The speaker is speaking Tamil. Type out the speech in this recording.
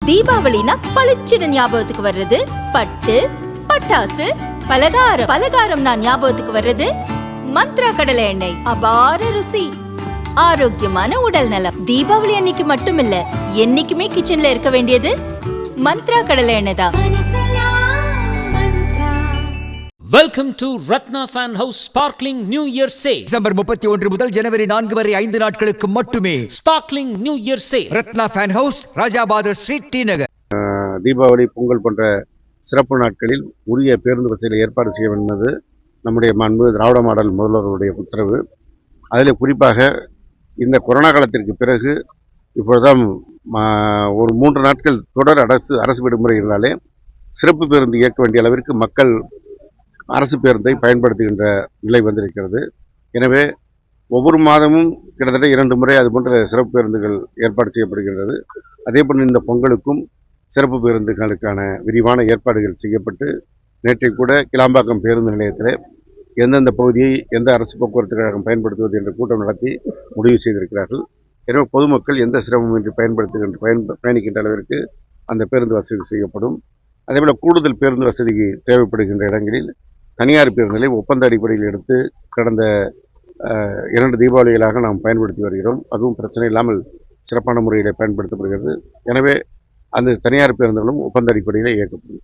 தீபாவளினா பளிச்சுன்னு ஞாபகத்துக்கு வர்றது பட்டு, பட்டாசு, பலகாரம். பலகாரம் நான் ஞாபகத்துக்கு வர்றது மந்த்ரா கடலை எண்ணெய். அபார ருசி, ஆரோக்கியமான உடல் நலம். தீபாவளி அன்னைக்கு மட்டும் இல்ல, என்னைக்குமே கிச்சன்ல இருக்க வேண்டியது மந்த்ரா கடலை எண்ணெய் தான். Welcome to Ratna Fan House Sparkling New Year Sale. December 31 முதல் ஜனவரி 4 வரை 5 நாட்களுக்கு மட்டுமே. Sparkling New Year Sale. Ratna fan house, Rajabather street, T Nagar. Deepavali, Pongal போன்ற சிறப்பு நாட்களில் உரிய பேருந்து வசதிகளை ஏற்பாடு செய்ய வேண்டியது நம்முடைய மாண்பு திராவிட மாடல் முதல்வருடைய உத்தரவு. அதில் குறிப்பாக இந்த கொரோனா காலத்திற்கு பிறகு இப்பொழுதுதான் ஒரு 3 நாட்கள் தொடர் அரசு விடுமுறை இருந்தாலே சிறப்பு பேருந்து இயக்க வேண்டிய அளவிற்கு மக்கள் அரசு பேருந்தை பயன்படுத்துகின்ற நிலை வந்திருக்கிறது. எனவே ஒவ்வொரு மாதமும் கிட்டத்தட்ட 2 முறை அது போன்ற சிறப்பு பேருந்துகள் ஏற்பாடு செய்யப்படுகின்றது. அதேபோல் இந்த பொங்கலுக்கும் சிறப்பு பேருந்துகளுக்கான விரிவான ஏற்பாடுகள் செய்யப்பட்டு நேற்றை கூட கிளாம்பாக்கம் பேருந்து நிலையத்தில் எந்தெந்த பகுதியை எந்த அரசு போக்குவரத்து கழகம் பயன்படுத்துவது என்ற கூட்டம் நடத்தி முடிவு செய்திருக்கிறார்கள். எனவே பொதுமக்கள் எந்த சிரமமின்றி பயணிக்கின்ற அளவிற்கு அந்த பேருந்து வசதி செய்யப்படும். அதேபோல் கூடுதல் பேருந்து வசதிக்கு தேவைப்படுகின்ற இடங்களில் தனியார் பேருந்துகளை ஒப்பந்த அடிப்படையில் எடுத்து கடந்த 2 தீபாவளிகளாக நாம் பயன்படுத்தி வருகிறோம். அதுவும் பிரச்சனை இல்லாமல் சிறப்பான முறையில் பயன்படுத்தப்படுகிறது. எனவே அந்த தனியார் பேருந்துகளும் ஒப்பந்த அடிப்படையில் இயக்கப்படும்.